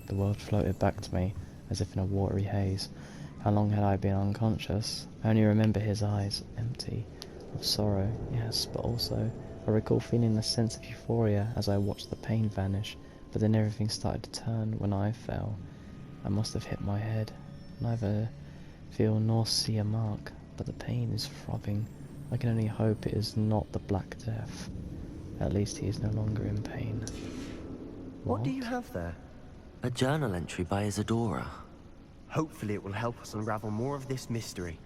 The world floated back to me, as if in a watery haze. How long had I been unconscious? I only remember his eyes, empty, of sorrow, yes, but also I recall feeling a sense of euphoria as I watched the pain vanish, but then everything started to turn when I fell. I must have hit my head. Neither feel nor see a mark, but the pain is throbbing. I can only hope it is not the Black Death. At least he is no longer in pain. What do you have there? A journal entry by Isadora. Hopefully it will help us unravel more of this mystery.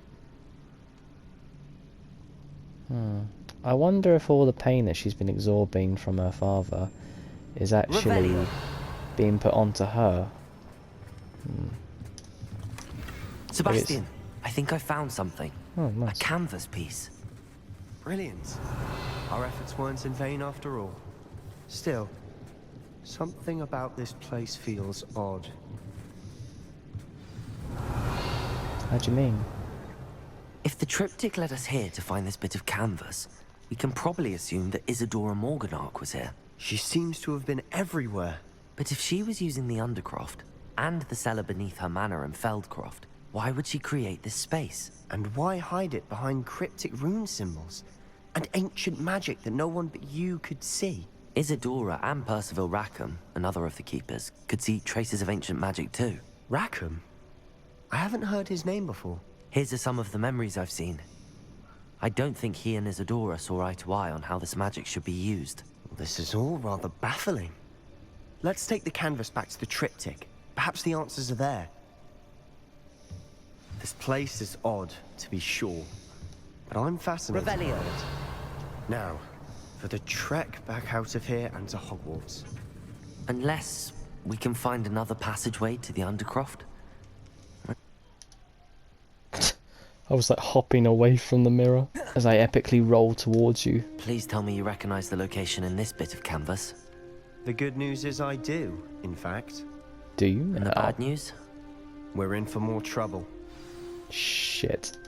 I wonder if all the pain that she's been absorbing from her father is actually being put onto her. Sebastian, I think I found something. Oh, nice. A canvas piece. Brilliant. Our efforts weren't in vain after all. Still, something about this place feels odd. How do you mean? If the triptych led us here to find this bit of canvas, we can probably assume that Isadora Morganach was here. She seems to have been everywhere. But if she was using the Undercroft, and the cellar beneath her manor in Feldcroft, why would she create this space? And why hide it behind cryptic rune symbols? And ancient magic that no one but you could see? Isadora and Percival Rackham, another of the Keepers, could see traces of ancient magic too. Rackham? I haven't heard his name before. His are some of the memories I've seen. I don't think he and Isadora saw eye to eye on how this magic should be used. This is all rather baffling. Let's take the canvas back to the triptych. Perhaps the answers are there. This place is odd, to be sure, but I'm fascinated by it. Now, for the trek back out of here and to Hogwarts. Unless we can find another passageway to the Undercroft. I was like hopping away from the mirror as I epically rolled towards you. Please tell me you recognize the location in this bit of canvas. The good news is I do, in fact. Do you? And the bad news? We're in for more trouble. Shit.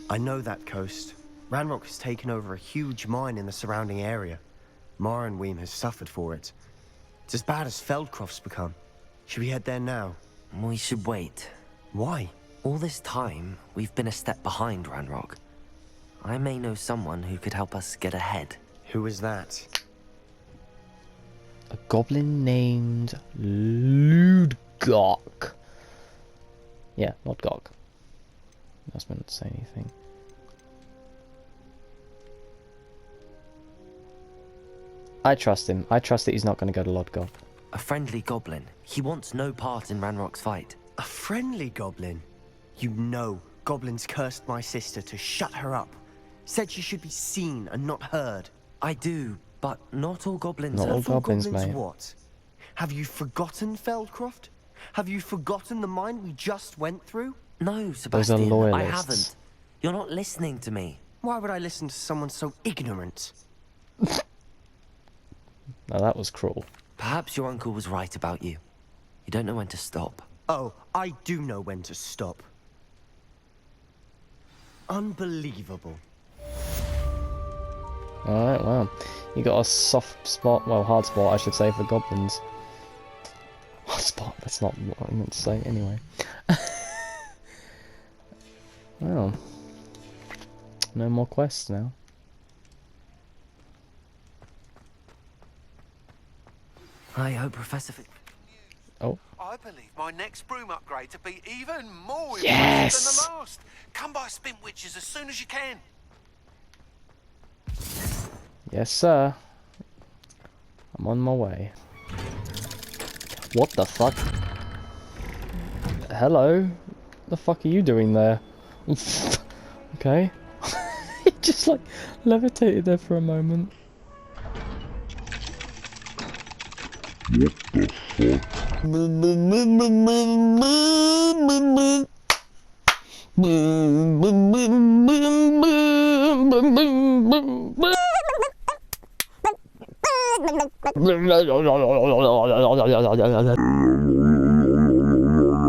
I know that coast. Ranrock has taken over a huge mine in the surrounding area. Mornweem has suffered for it. It's as bad as Feldcroft's become. Should we head there now? We should wait. Why? All this time, we've been a step behind Ranrock. I may know someone who could help us get ahead. Who is that? A goblin named Ludgok. Yeah, not Gog. I was meant to say anything. I trust him. I trust that he's not going to go to Lodgok. A friendly goblin. He wants no part in Ranrock's fight. A friendly goblin? You know, goblins cursed my sister to shut her up. Said she should be seen and not heard. I do, but not all goblins Not are. all goblins, mate. What? Have you forgotten Feldcroft? Have you forgotten the mine we just went through? No, Sebastian, I loyalists. haven't. You're not listening to me. Why would I listen to someone so ignorant? Now that was cruel. Perhaps your uncle was right about you. You don't know when to stop. Oh, I do know when to stop. Unbelievable. Alright, well. You got a soft spot, well, hard spot, I should say, for goblins. Hard spot, that's not what I meant to say, anyway. Well. No more quests now. I hope Professor Oh. I believe my next broom upgrade to be even more Yes! impressive than the last. Come by Spin Witches as soon as you can. Yes, sir. I'm on my way. What the fuck? Hello? The fuck are you doing there? Okay. He just like levitated there for a moment. What the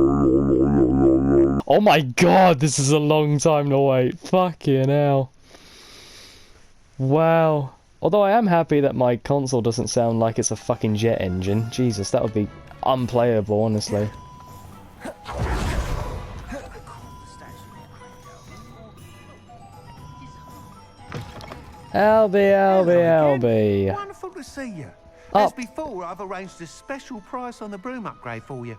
fuck? Oh my god, this is a long time to wait. Fucking hell. Wow. Although I am happy that my console doesn't sound like it's a fucking jet engine. Jesus, that would be unplayable, honestly. Albie. Wonderful to see you. Up. As before, I've arranged a special price on the broom upgrade for you.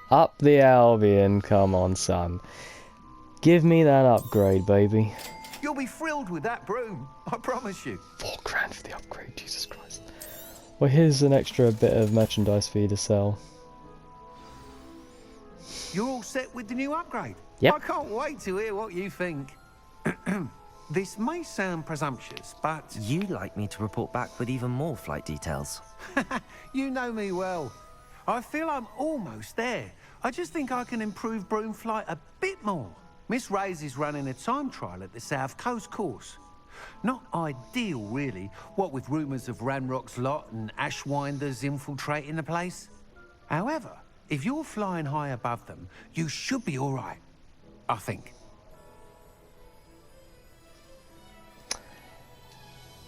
Up the Albion, come on, son. Give me that upgrade, baby. You'll be thrilled with that broom, I promise you. £4 for the upgrade, Jesus Christ. Well, here's an extra bit of merchandise for you to sell. You're all set with the new upgrade? Yep. I can't wait to hear what you think. This may sound presumptuous, but... You'd like me to report back with even more flight details. You know me well. I feel I'm almost there. I just think I can improve broom flight a bit more. Miss Ray's is running a time trial at the South Coast course. Not ideal, really, what with rumours of Ranrock's lot and Ashwinders infiltrating the place. However, if you're flying high above them, you should be all right, I think.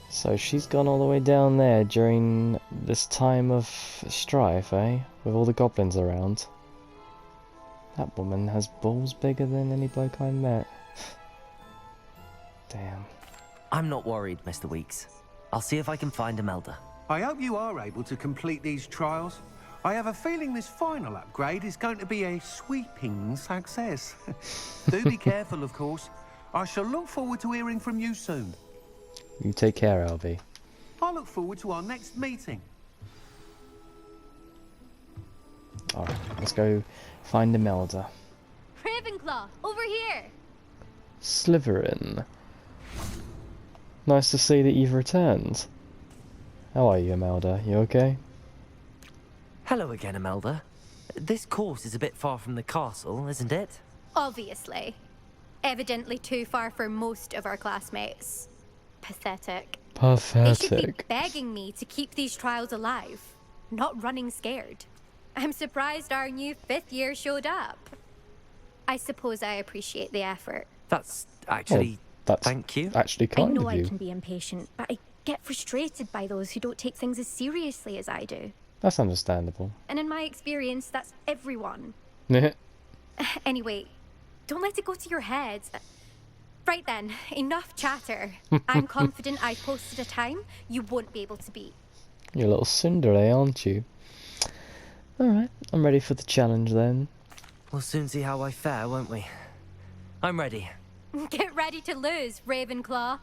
So she's gone all the way down there during this time of strife, eh? With all the goblins around. That woman has balls bigger than any bloke I met. Damn. I'm not worried, Mr. Weeks. I'll see if I can find Imelda. I hope you are able to complete these trials. I have a feeling this final upgrade is going to be a sweeping success. Do be careful, of course. I shall look forward to hearing from you soon. You take care, Albie. I look forward to our next meeting. Alright, let's go find Imelda. Ravenclaw, over here! Slytherin. Nice to see that you've returned. How are you, Imelda? You okay? Hello again, Imelda. This course is a bit far from the castle, isn't it? Obviously. Evidently too far for most of our classmates. Pathetic. They should be Pathetic. begging me to keep these trials alive, not running scared. I'm surprised our new 5th year showed up. I suppose I appreciate the effort. That's actually... That's thank you. actually I kind know of I you. can be impatient, but I get frustrated by those who don't take things as seriously as I do. That's understandable. And in my experience, that's everyone. You're Anyway, don't let it go to your head. Right then, enough chatter. I'm confident I've posted a time you won't be able to beat. a little tsundere, aren't you? Alright, I'm ready for the challenge then. We'll soon see how I fare, won't we? I'm ready. Get ready to lose, Ravenclaw.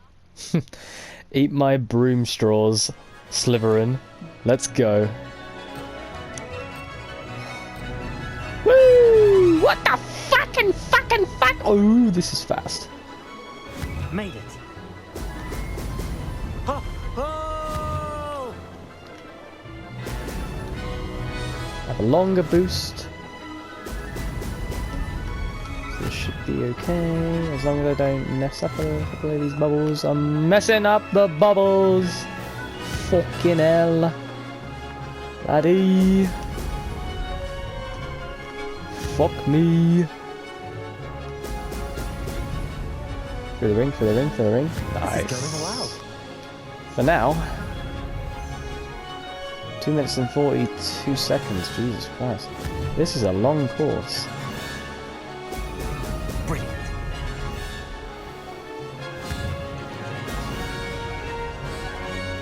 Eat my broom straws, Slytherin. Let's go. Woo! What the fucking fuck? Oh, this is fast. Made it. Oh! Oh! Have a longer boost. So this should be okay, as long as I don't mess up a couple of these bubbles. I'm messing up the bubbles! Fucking hell. Laddie. Fuck me. Through the ring, through the ring, through the ring. Nice. This is going well. For now. 2 minutes and 42 seconds, Jesus Christ. This is a long course. Brilliant.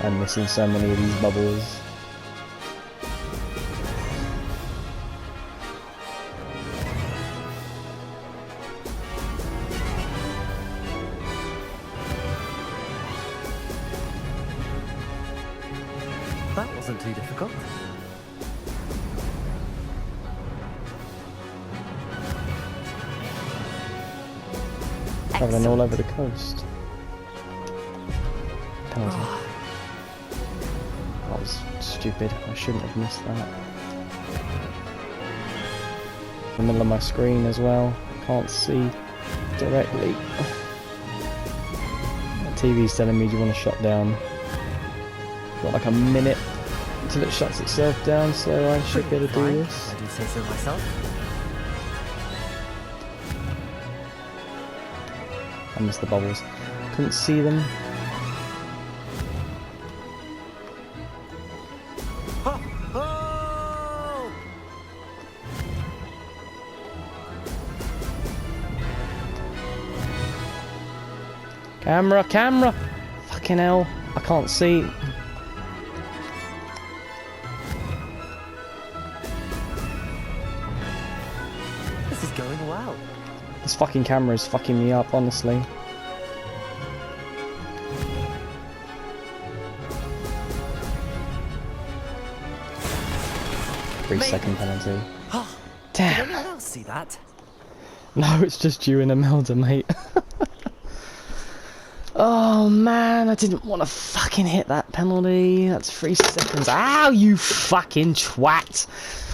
I'm missing so many of these bubbles. That wasn't too difficult. Traveling all over the coast. Penalty. That was stupid. I shouldn't have missed that. In the middle of my screen as well. I can't see directly. The TV's telling me, do you want to shut down? Got like a minute until it shuts itself down, so I should be able to do Fine. this. I do say so myself. I missed the bubbles. Couldn't see them. Camera, camera! Fucking hell, I can't see. This is going well. This fucking camera is fucking me up, honestly. Three-second penalty. Did Damn. anyone else see that? No, it's just you and Imelda, mate. Oh man, I didn't want to fucking hit that penalty. That's 3 seconds. Ow, you fucking twat!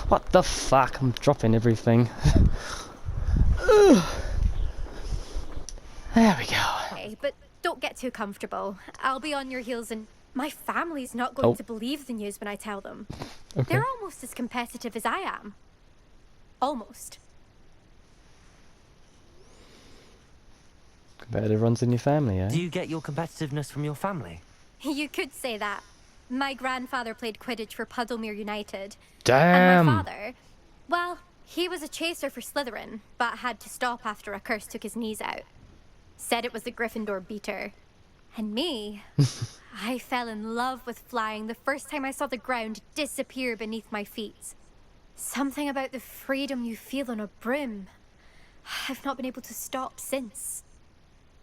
What the fuck? I'm dropping everything. Ugh. There we go. Okay, but don't get too comfortable. I'll be on your heels and my family's not going to believe the news when I tell them. Okay. They're almost as competitive as I am. Almost. Competitive runs in your family, eh? Do you get your competitiveness from your family? You could say that. My grandfather played Quidditch for Puddlemere United. Damn! And my father, well, he was a chaser for Slytherin, but had to stop after a curse took his knees out. Said it was the Gryffindor beater. And me, I fell in love with flying the first time I saw the ground disappear beneath my feet. Something about the freedom you feel on a broom. I've not been able to stop since.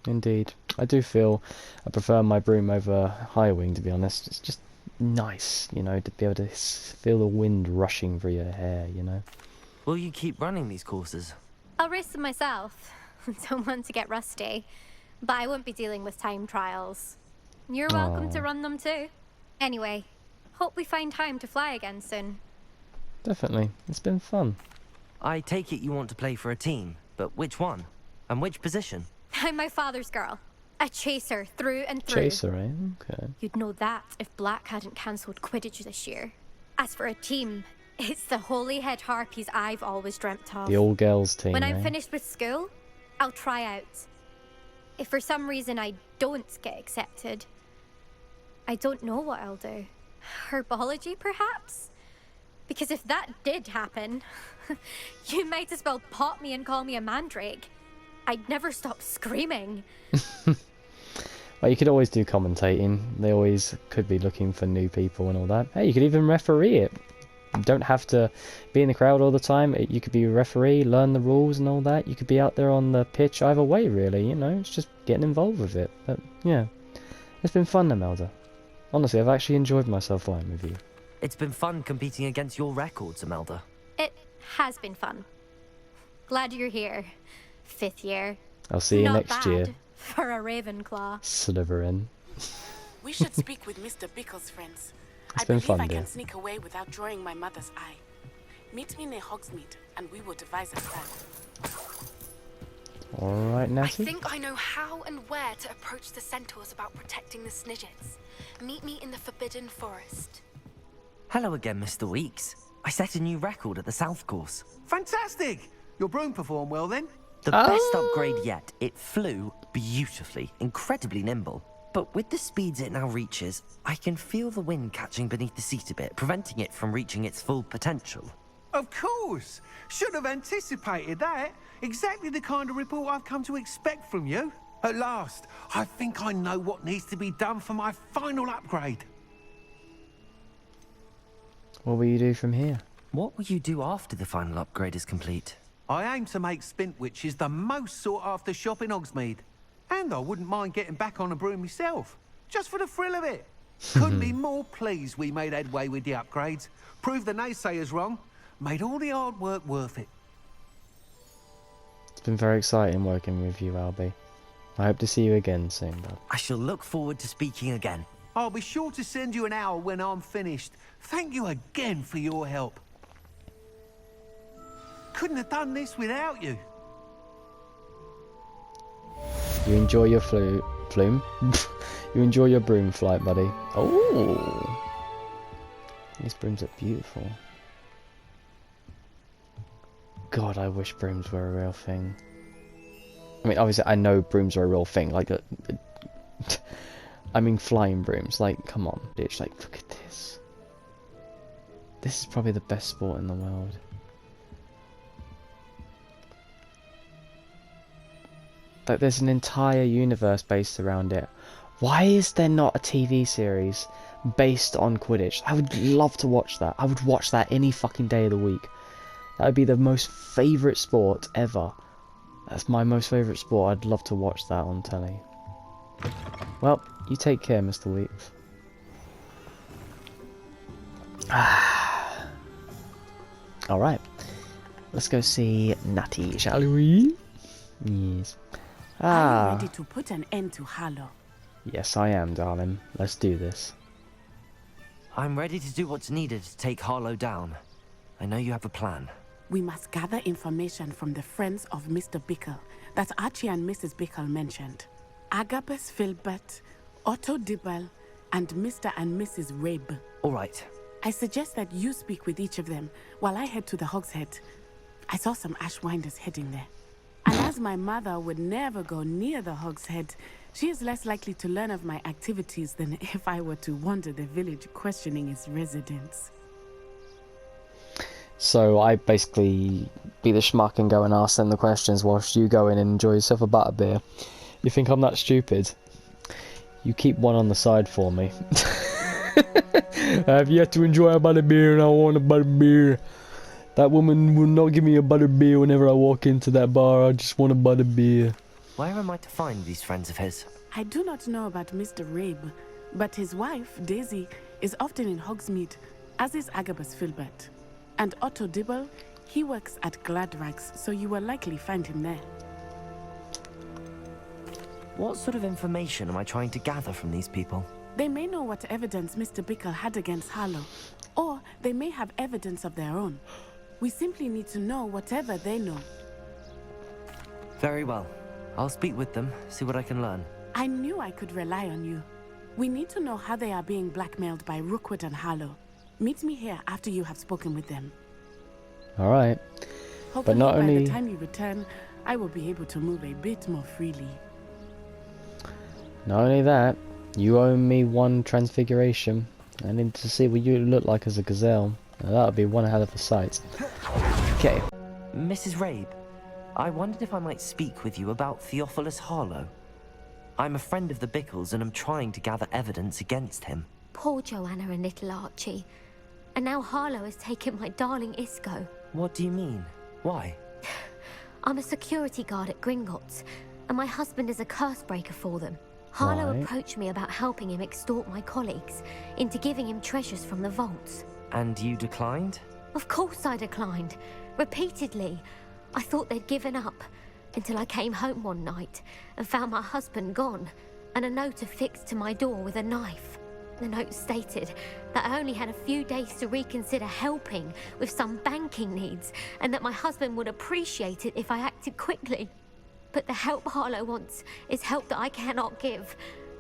Indeed. I do feel I prefer my broom over high wing, to be honest. It's just nice, you know, to be able to feel the wind rushing through your hair, you know. Will you keep running these courses? I'll race them myself. Don't want to get rusty. But I won't be dealing with time trials. You're welcome to run them too. Anyway, hope we find time to fly again soon. Definitely. It's been fun. I take it you want to play for a team, but which one? And which position? I'm my father's girl. A chaser through and through. Chaser, eh? Okay. You'd know that if Black hadn't cancelled Quidditch this year. As for a team, it's the Holyhead Harpies I've always dreamt of. The all-girls team, When I'm eh? finished with school, I'll try out. If for some reason I don't get accepted, I don't know what I'll do. Herbology, perhaps? Because if that did happen, you might as well pop me and call me a mandrake. I'd never stop screaming. Well, you could always do commentating. They always could be looking for new people and all that. Hey, you could even referee it. You don't have to be in the crowd all the time. You could be a referee, learn the rules and all that. You could be out there on the pitch either way, really, you know. It's just getting involved with it. But, yeah. It's been fun, Imelda. Honestly, I've actually enjoyed myself flying with you. It's been fun competing against your records, Imelda. It has been fun. Glad you're here. 5th year. I'll see you Not next bad year. for a Ravenclaw. Slytherin. We should speak with Mr. Bickle's friends. It's I been believe fun, I dear. can sneak away without drawing my mother's eye. Meet me near Hogsmeade, and we will devise a plan. Alright, I Natty. think I know how and where to approach the centaurs about protecting the Snidgets. Meet me in the Forbidden Forest. Hello again, Mr. Weeks. I set a new record at the South Course. Fantastic! Your broom performed well then? The best upgrade yet. It flew beautifully, incredibly nimble. But with the speeds it now reaches, I can feel the wind catching beneath the seat a bit, preventing it from reaching its full potential. Of course! Should have anticipated that. Exactly the kind of report I've come to expect from you. At last, I think I know what needs to be done for my final upgrade. What will you do from here? What will you do after the final upgrade is complete? I aim to make Spintwitches the most sought-after shop in Hogsmeade. And I wouldn't mind getting back on a broom myself, just for the thrill of it. Couldn't be more pleased we made headway with the upgrades. Proved the naysayers wrong. Made all the hard work worth it. It's been very exciting working with you, Albie. I hope to see you again soon, bud. I shall look forward to speaking again. I'll be sure to send you an hour when I'm finished. Thank you again for your help. Couldn't have done this without you. You enjoy your flume? You enjoy your broom flight, buddy. Oh! These brooms are beautiful. God, I wish brooms were a real thing. I mean, obviously, I know brooms are a real thing. Like, I mean, flying brooms. Like, come on, bitch. Like, look at this. This is probably the best sport in the world. Like, there's an entire universe based around it. Why is there not a TV series based on Quidditch? I would love to watch that. I would watch that any fucking day of the week. That would be the most favourite sport ever. That's my most favourite sport. I'd love to watch that on telly. Well, you take care, Mr. Weeks. Alright. Let's go see Natty, shall we? Yes. Are you ready to put an end to Harlow? Yes, I am, darling. Let's do this. I'm ready to do what's needed to take Harlow down. I know you have a plan. We must gather information from the friends of Mr. Bickle that Archie and Mrs. Bickle mentioned. Agabus Filbert, Otto Dibble, and Mr. and Mrs. Rabe. All right. I suggest that you speak with each of them while I head to the Hogshead. I saw some Ashwinders heading there. And as my mother would never go near the Hogshead, she is less likely to learn of my activities than if I were to wander the village questioning its residents. So I basically be the schmuck and go and ask them the questions whilst you go in and enjoy yourself a butterbeer. You think I'm that stupid? You keep one on the side for me. I have yet to enjoy a butterbeer and I want a butterbeer. That woman will not give me a butterbeer whenever I walk into that bar. I just want a butterbeer. Where am I to find these friends of his? I do not know about Mr. Rabe, but his wife, Daisy, is often in Hogsmeade, as is Agabus Filbert. And Otto Dibble, he works at Gladrags, so you will likely find him there. What sort of information am I trying to gather from these people? They may know what evidence Mr. Bickle had against Harlow, or they may have evidence of their own. We simply need to know whatever they know. Very well. I'll speak with them, see what I can learn. I knew I could rely on you. We need to know how they are being blackmailed by Rookwood and Harlow. Meet me here after you have spoken with them. Alright. Hopefully, not by only- the time you return, I will be able to move a bit more freely. Not only that, you owe me one transfiguration. I need to see what you look like as a gazelle. Now, that would be one hell of a sight. Okay. Mrs. Rabe, I wondered if I might speak with you about Theophilus Harlow. I'm a friend of the Bickles and I'm trying to gather evidence against him. Poor Joanna and little Archie. And now Harlow has taken my darling Isco. What do you mean? Why? I'm a security guard at Gringotts, and my husband is a curse breaker for them. Harlow Right. approached me about helping him extort my colleagues into giving him treasures from the vaults. And you declined? Of course I declined. Repeatedly. I thought they'd given up, until I came home one night and found my husband gone, and a note affixed to my door with a knife. The note stated that I only had a few days to reconsider helping with some banking needs, and that my husband would appreciate it if I acted quickly. But the help Harlow wants is help that I cannot give,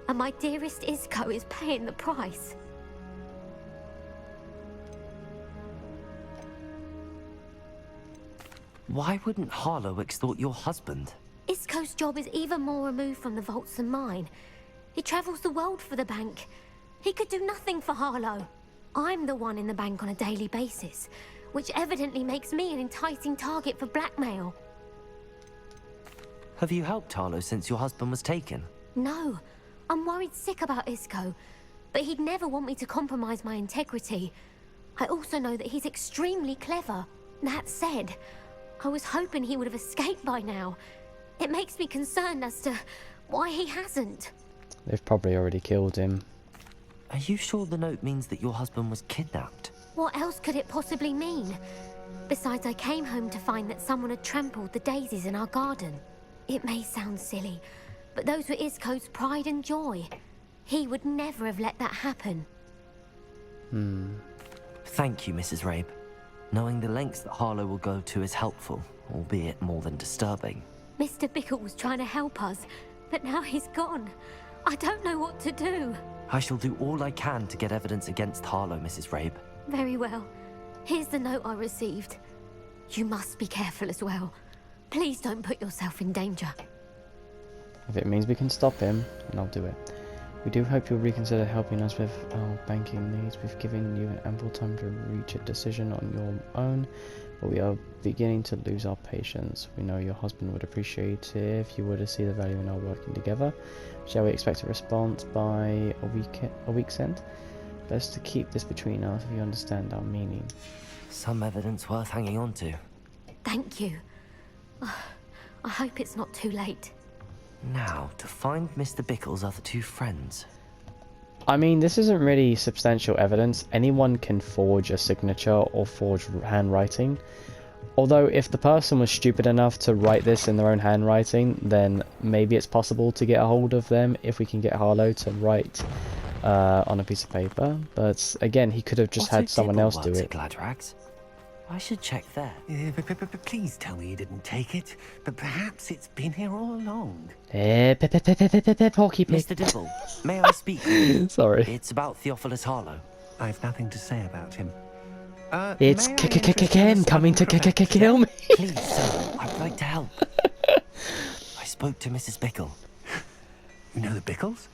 and my dearest Isco is paying the price. Why wouldn't Harlow extort your husband? Isco's job is even more removed from the vaults than mine. He travels the world for the bank. He could do nothing for Harlow. I'm the one in the bank on a daily basis, which evidently makes me an enticing target for blackmail. Have you helped Harlow since your husband was taken? No, I'm worried sick about Isco, but he'd never want me to compromise my integrity. I also know that he's extremely clever. That said, I was hoping he would have escaped by now. It makes me concerned as to why he hasn't. They've probably already killed him. Are you sure the note means that your husband was kidnapped? What else could it possibly mean? Besides, I came home to find that someone had trampled the daisies in our garden. It may sound silly, but those were Isco's pride and joy. He would never have let that happen. Thank you, Mrs. Rabe. Knowing the lengths that Harlow will go to is helpful, albeit more than disturbing. Mr. Bickle was trying to help us, but now he's gone. I don't know what to do. I shall do all I can to get evidence against Harlow, Mrs. Rabe. Very well. Here's the note I received. You must be careful as well. Please don't put yourself in danger. If it means we can stop him, then I'll do it. We do hope you'll reconsider helping us with our banking needs. We've given you ample time to reach a decision on your own, but we are beginning to lose our patience. We know your husband would appreciate it if you were to see the value in our working together. Shall we expect a response by a week's end? Best to keep this between us if you understand our meaning. Some evidence worth hanging on to. Thank you. I hope it's not too late. Now, to find Mr. Bickle's other two friends. I mean, this isn't really substantial evidence. Anyone can forge a signature or forge handwriting. Although, if the person was stupid enough to write this in their own handwriting, then maybe it's possible to get a hold of them if we can get Harlow to write on a piece of paper. But again, he could have just had someone else do it. Gladrags? I should check there. Please tell me you didn't take it, but perhaps it's been here all along. Porky pig. Mr. Dibble, may I speak with you? Sorry. It's about Theophilus Harlow. I've nothing to say about him. It's may I interest you in Ken this coming to sudden kill me. Please, sir, I'd like to help. I spoke to Mrs. Bickle. You know the Bickles?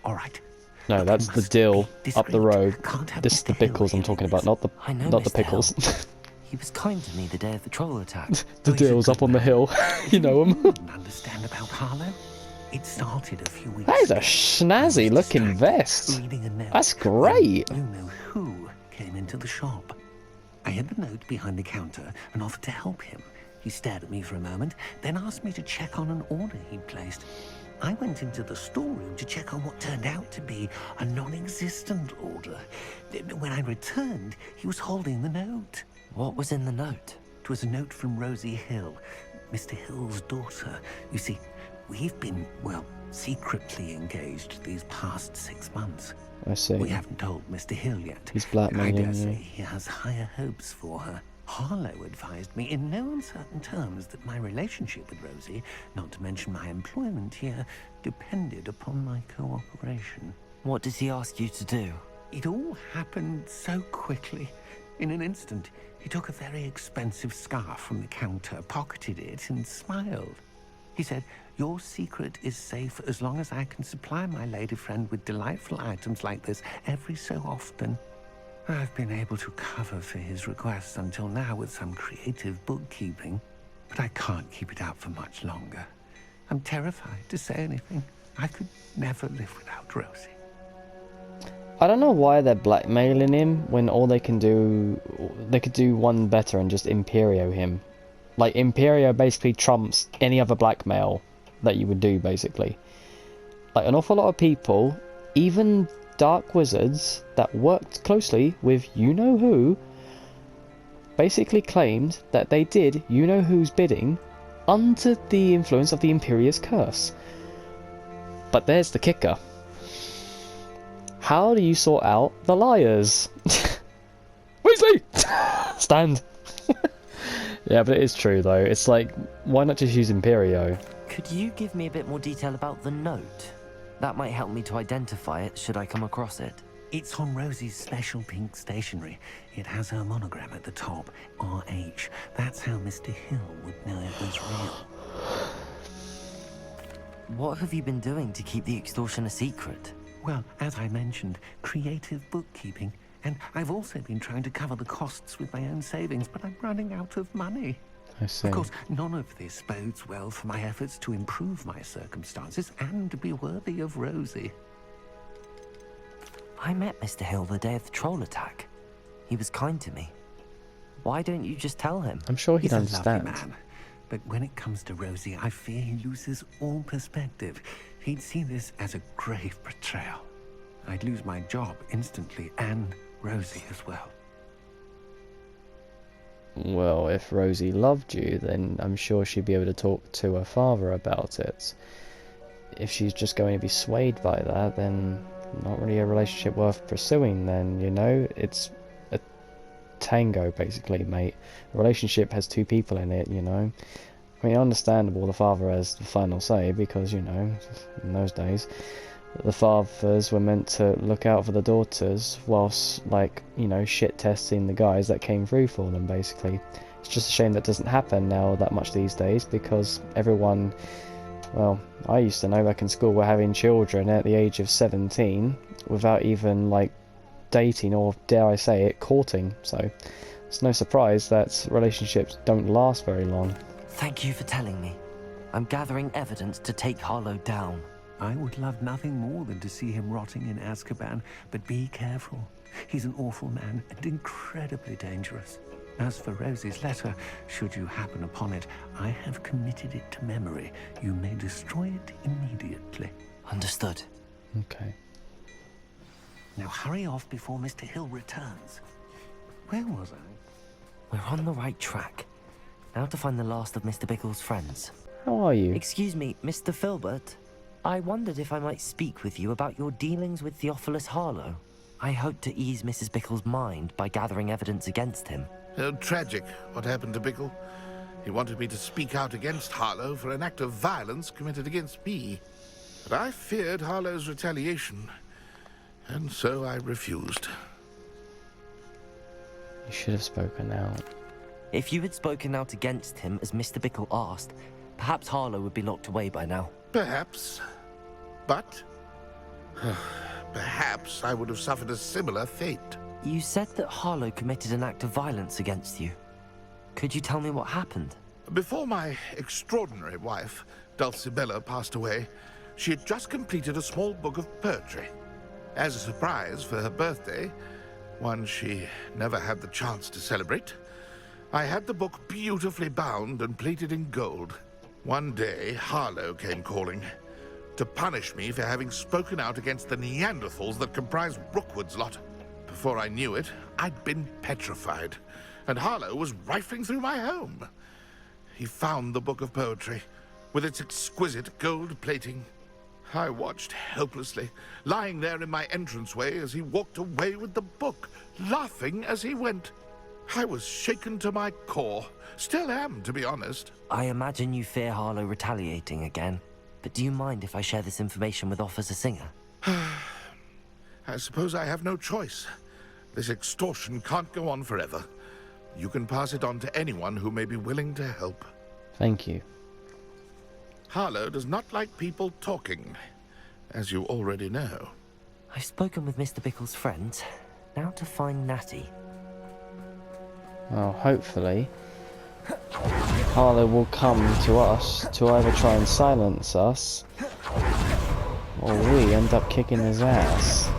All right. No, But that's we the must dill be up the discreet. road. Can't have This is the Mr. Hill pickles I'm talking hearing about, this. I know not the Mr. Hill. pickles. He was kind to me the day of the troll attack. The he's a dill's good up on the man. hill. You know him. Wouldn't understand about Harlow. It started a few weeks That is a ago. snazzy I was looking distracted, vest. reading a note That's when great. You know who came into the shop. I hid the note behind the counter and offered to help him. He stared at me for a moment, then asked me to check on an order he'd placed. I went into the storeroom to check on what turned out to be a non-existent order. When I returned, he was holding the note. What was in the note? It was a note from Rosie Hill, Mr. Hill's daughter. You see, we've been, well, secretly engaged these past 6 months. I see. We haven't told Mr. Hill yet. He's I blackmailing dare say you. he has higher hopes for her. Harlow advised me in no uncertain terms that my relationship with Rosie, not to mention my employment here, depended upon my cooperation. What does he ask you to do? It all happened so quickly. In an instant, he took a very expensive scarf from the counter, pocketed it, and smiled. He said, "Your secret is safe as long as I can supply my lady friend with delightful items like this every so often." I've been able to cover for his requests until now with some creative bookkeeping, but I can't keep it up for much longer. I'm terrified to say anything. I could never live without Rosie. I don't know why they're blackmailing him when all they can do, they could do one better and just Imperio him. Like, Imperio basically trumps any other blackmail that you would do, basically. Like, an awful lot of people, even dark wizards that worked closely with you-know-who, basically claimed that they did you-know-who's bidding under the influence of the Imperious Curse. But there's the kicker. How do you sort out the liars? Weasley! Stand! Yeah, but it is true though. It's like, why not just use Imperio? Could you give me a bit more detail about the note? That might help me to identify it should I come across it. It's on Rosie's special pink stationery. It has her monogram at the top, RH. That's how Mr. Hill would know it was real. What have you been doing to keep the extortion a secret? Well, as I mentioned, creative bookkeeping. And I've also been trying to cover the costs with my own savings, but I'm running out of money. I see. Of course, none of this bodes well for my efforts to improve my circumstances and to be worthy of Rosie. I met Mr. Hill the day of the troll attack. He was kind to me. Why don't you just tell him? I'm sure he'd He's a understand. lovely man. But when it comes to Rosie, I fear he loses all perspective. He'd see this as a grave betrayal. I'd lose my job instantly, and Rosie as well. Well, if Rosie loved you, then I'm sure she'd be able to talk to her father about it. If she's just going to be swayed by that, then not really a relationship worth pursuing then, you know? It's a tango, basically, mate. A relationship has two people in it, you know? I mean, understandable the father has the final say, because, you know, in those days, the fathers were meant to look out for the daughters whilst, like, you know, shit testing the guys that came through for them, basically. It's just a shame that doesn't happen now that much these days, because everyone Well, I used to know back in school we're having children at the age of 17 without even, like, dating or, dare I say it, courting. So it's no surprise that relationships don't last very long. Thank you for telling me. I'm gathering evidence to take Harlow down. I would love nothing more than to see him rotting in Azkaban, but be careful. He's an awful man and incredibly dangerous. As for Rosie's letter, should you happen upon it, I have committed it to memory. You may destroy it immediately. Understood. Okay. Now hurry off before Mr. Hill returns. Where was I? We're on the right track. Now to find the last of Mr. Bickle's friends. How are you? Excuse me, Mr. Filbert. I wondered if I might speak with you about your dealings with Theophilus Harlow. I hope to ease Mrs. Bickle's mind by gathering evidence against him. Oh, tragic, what happened to Bickle. He wanted me to speak out against Harlow for an act of violence committed against me. But I feared Harlow's retaliation, and so I refused. You should have spoken out. If you had spoken out against him as Mr. Bickle asked, perhaps Harlow would be locked away by now. Perhaps. But perhaps I would have suffered a similar fate. You said that Harlow committed an act of violence against you. Could you tell me what happened? Before my extraordinary wife, Dulcibella, passed away, she had just completed a small book of poetry. As a surprise for her birthday, one she never had the chance to celebrate, I had the book beautifully bound and plated in gold. One day, Harlow came calling to punish me for having spoken out against the Neanderthals that comprised Rookwood's lot. Before I knew it, I'd been petrified, and Harlow was rifling through my home. He found the book of poetry, with its exquisite gold plating. I watched helplessly, lying there in my entranceway as he walked away with the book, laughing as he went. I was shaken to my core. Still am, to be honest. I imagine you fear Harlow retaliating again, but do you mind if I share this information with Officer Singer? I suppose I have no choice. This extortion can't go on forever. You can pass it on to anyone who may be willing to help. Thank you. Harlow does not like people talking, as you already know. I've spoken with Mr. Bickle's friends. Now to find Natty. Well, hopefully Harlow will come to us to either try and silence us, or we end up kicking his ass.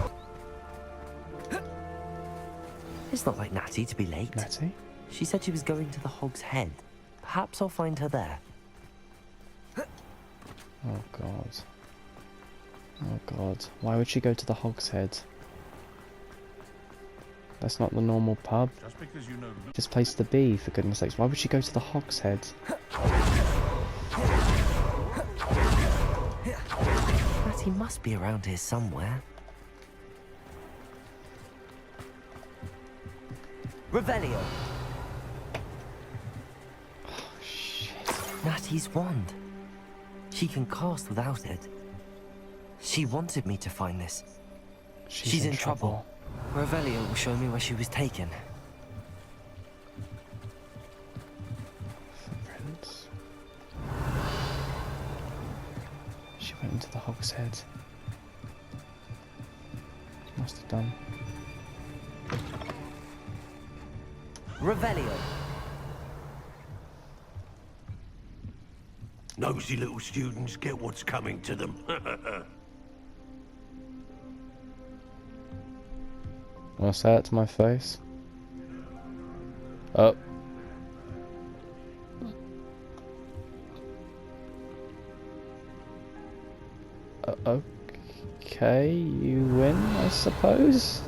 It's not like Natty to be late. Natty? She said she was going to the Hog's Head. Perhaps I'll find her there. Oh god. Oh god. Why would she go to the Hog's Head? That's not the normal pub. Just because you know... This place to be, for goodness sakes. Why would she go to the Hog's Head? Natty must be around here somewhere. Revelio! Oh shit. Natty's wand. She can cast without it. She wanted me to find this. She's in trouble. Revelio will show me where she was taken. Footprints. She went into the Hog's Head. She must have done. Revelio! Nosy little students get what's coming to them. Wanna say it to my face? Oh. Okay, you win, I suppose.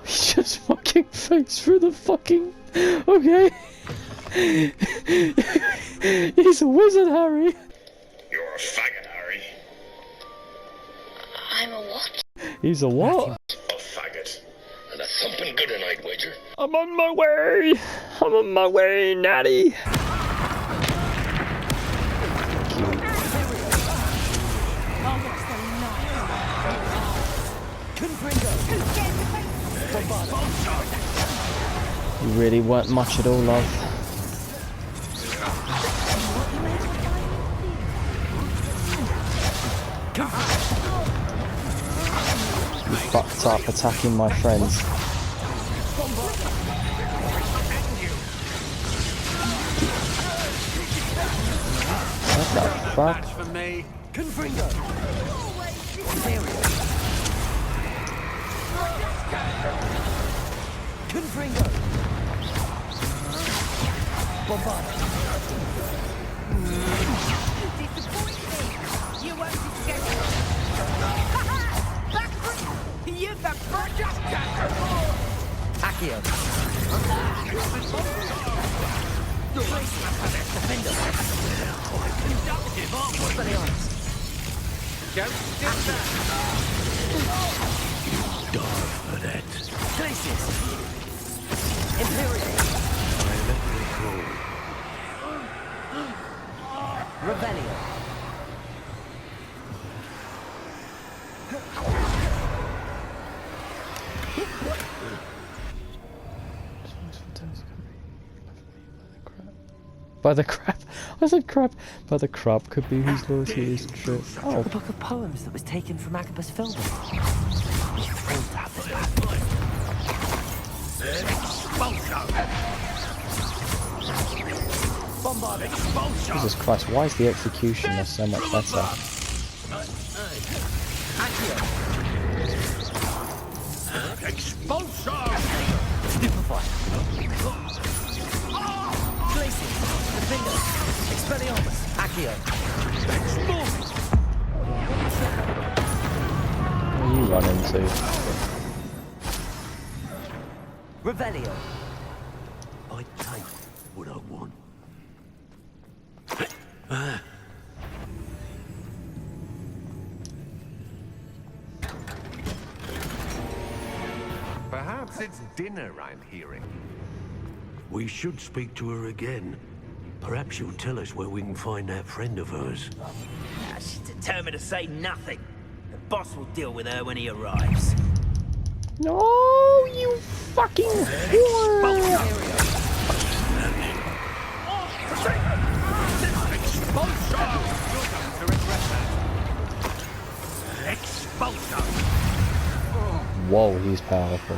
He just fucking face through the fucking... Okay. He's a wizard, Harry. You're a faggot, Harry. I'm a what? He's a what? A faggot. And a thumping good I'd wager. I'm on my way. I'm on my way, Natty. You really weren't much at all, love. You fucked up attacking my friends. What the fuck? For me. Confringo! Confringo! Bombard! You won't escape. You the first Accio! Die for that. Glacius! Imperial! Revelio! By the crab. I said crab. By the crab could be whose loyalty is true. Oh, The book of poems that was taken from Agabus Philbin. We're thrilled to have this back. Bombard! Expulsion! Jesus Christ, why is the executioner so much better? Expulsion! Stupefy! Glacius! Defender! Expelliarmus! Accio! What are you running to? Revelio! I take what I want. Perhaps it's dinner I'm hearing. We should speak to her again. Perhaps she'll tell us where we can find that friend of hers. She's determined to say nothing. The boss will deal with her when he arrives. No, you fucking whore! Whoa, he's powerful.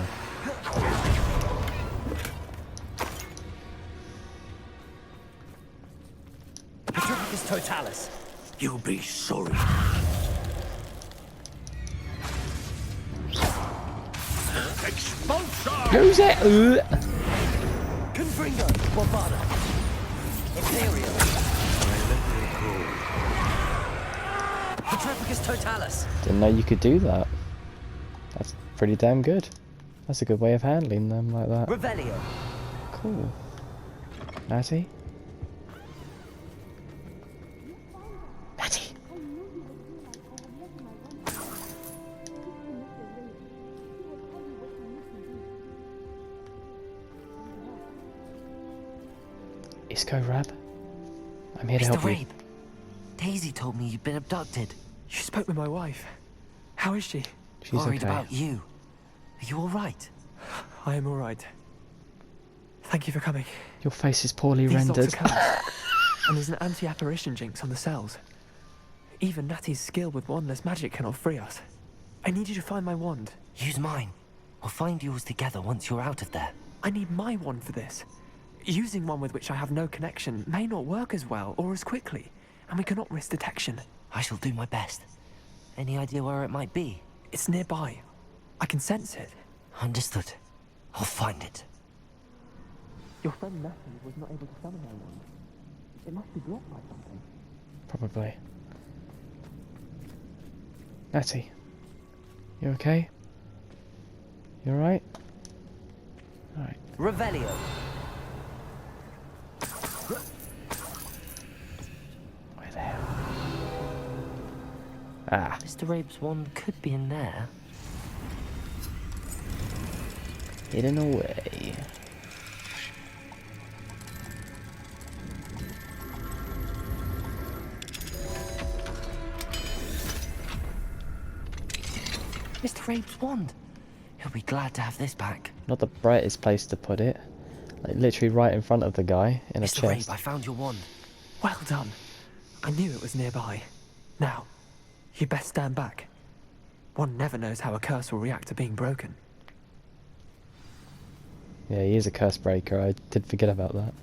Petrificus Totalis! You'll be sorry. Expulsion! Use it! Confringo! Bombarda! Imperial! Petrificus Totalis! Didn't know you could do that. That's pretty damn good. That's a good way of handling them like that. Revelio! Cool. Natty? Natty! Isco Rab? I'm here to help Mr. you. Rabe! Daisy told me you'd been abducted. You spoke with my wife. How is she? She's Worried okay. about you. Are you alright? I am alright. Thank you for coming. Your face is poorly These rendered. sorts of colours. And there's an anti-apparition jinx on the cells. Even Natty's skill with wandless magic cannot free us. I need you to find my wand. Use mine. We'll find yours together once you're out of there. I need my wand for this. Using one with which I have no connection may not work as well or as quickly, and we cannot risk detection. I shall do my best. Any idea where it might be? It's nearby. I can sense it. Understood. I'll find it. Your friend Natty was not able to summon my wand. It must be blocked by something. Probably. Natty. You okay? You alright? Alright. Revelio. Where the hell? Ah. Mr. Rabe's wand could be in there. Hidden away. Mr. Rabe's wand. He'll be glad to have this back. Not the brightest place to put it. Like literally right in front of the guy in a Mr. chest. Rabe, I found your wand. Well done. I knew it was nearby. Now, You best stand back. One never knows how a curse will react to being broken. Yeah, he is a curse breaker. I did forget about that.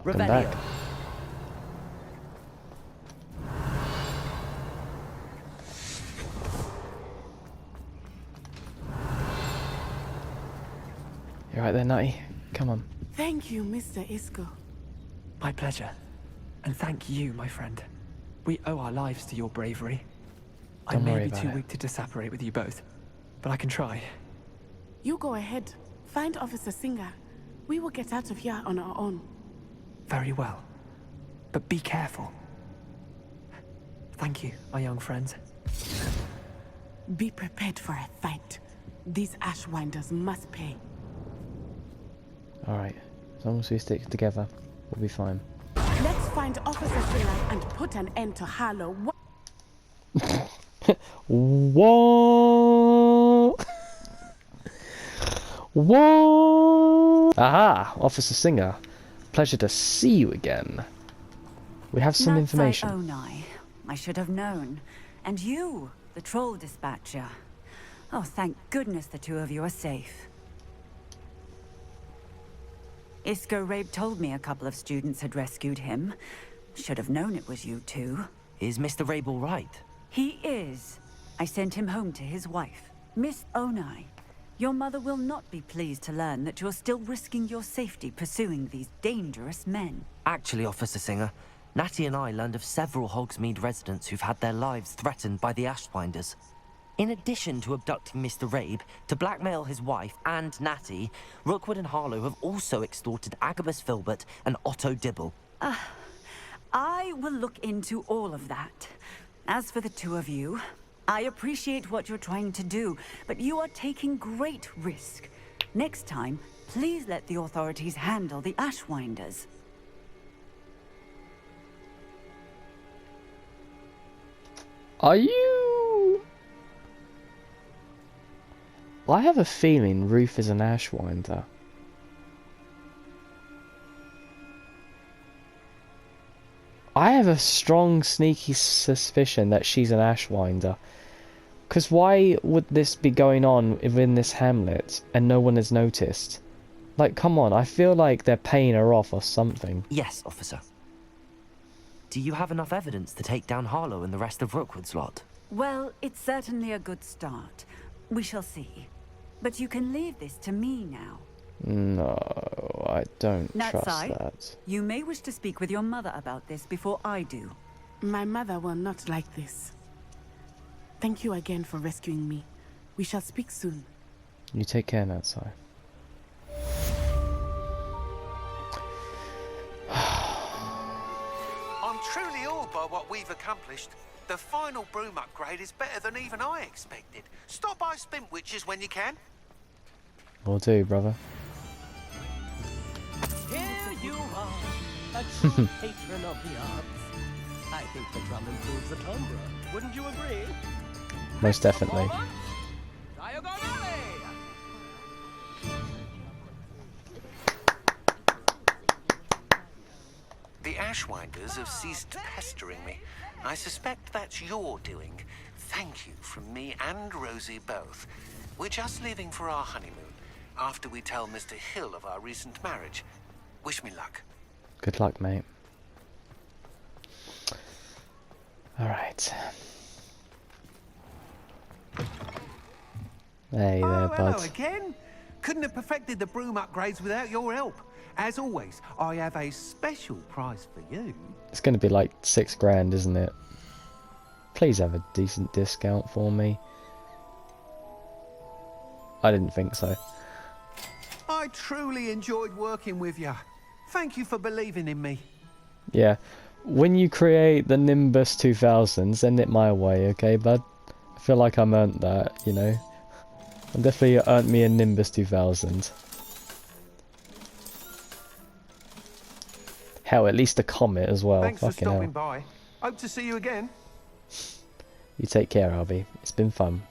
Welcome back. You right there, Nutty? Come on. Thank you, Mr. Isco. My pleasure. And thank you, my friend. We owe our lives to your bravery. I Don't may worry be about too it. weak to disapparate with you both, but I can try. You go ahead. Find Officer Singer. We will get out of here on our own. Very well. But be careful. Thank you, my young friends. Be prepared for a fight. These Ashwinders must pay. Alright. As long as we stick together, we'll be fine. Let's find Officer Singer and put an end to Harlow. What? What? Aha! Officer Singer. Pleasure to see you again. We have some information. Onai. I should have known. And you, the troll dispatcher. Oh, thank goodness the two of you are safe. Isco Rabe told me a couple of students had rescued him. Should have known it was you two. Is Mr. Rabe all right? He is. I sent him home to his wife. Miss Onai, your mother will not be pleased to learn that you're still risking your safety pursuing these dangerous men. Actually, Officer Singer, Natty and I learned of several Hogsmeade residents who've had their lives threatened by the Ashwinders. In addition to abducting Mr. Rabe to blackmail his wife and Natty, Rookwood and Harlow have also extorted Agabus Filbert and Otto Dibble. I will look into all of that. As for the two of you, I appreciate what you're trying to do, but you are taking great risk. Next time, please let the authorities handle the Ashwinders. Are you... I have a feeling Ruth is an Ashwinder. I have a strong, sneaky suspicion that she's an Ashwinder. Because why would this be going on within this hamlet and no one has noticed? Like, come on, I feel like they're paying her off or something. Yes, officer. Do you have enough evidence to take down Harlow and the rest of Rookwood's lot? Well, it's certainly a good start. We shall see. But you can leave this to me now. No, I don't trust Natsai, that. you may wish to speak with your mother about this before I do. My mother will not like this. Thank you again for rescuing me. We shall speak soon. You take care, Natsai. I'm truly awed by what we've accomplished. The final broom upgrade is better than even I expected. Stop by Spintwitches when you can. Will do, brother. Here you are, a true patron of the arts. I think the drum improves the timbre. Wouldn't you agree? Most definitely. The Ashwinders have ceased pestering me. I suspect that's your doing. Thank you from me and Rosie both. We're just leaving for our honeymoon after we tell Mr. Hill of our recent marriage. Wish me luck. Good luck, mate. Alright. Hey there, bud. Hello again. Couldn't have perfected the broom upgrades without your help. As always, I have a special prize for you. It's going to be like $6 grand, isn't it? Please have a decent discount for me. I didn't think so. I truly enjoyed working with you. Thank you for believing in me. Yeah. When you create the Nimbus 2000, send it my way, okay, bud? I feel like I'm earned that, you know? I definitely earned me a Nimbus 2000. Hell, at least a comet as well. Thanks for Fucking stopping hell. by. Hope to see you again. You take care, Albie. It's been fun.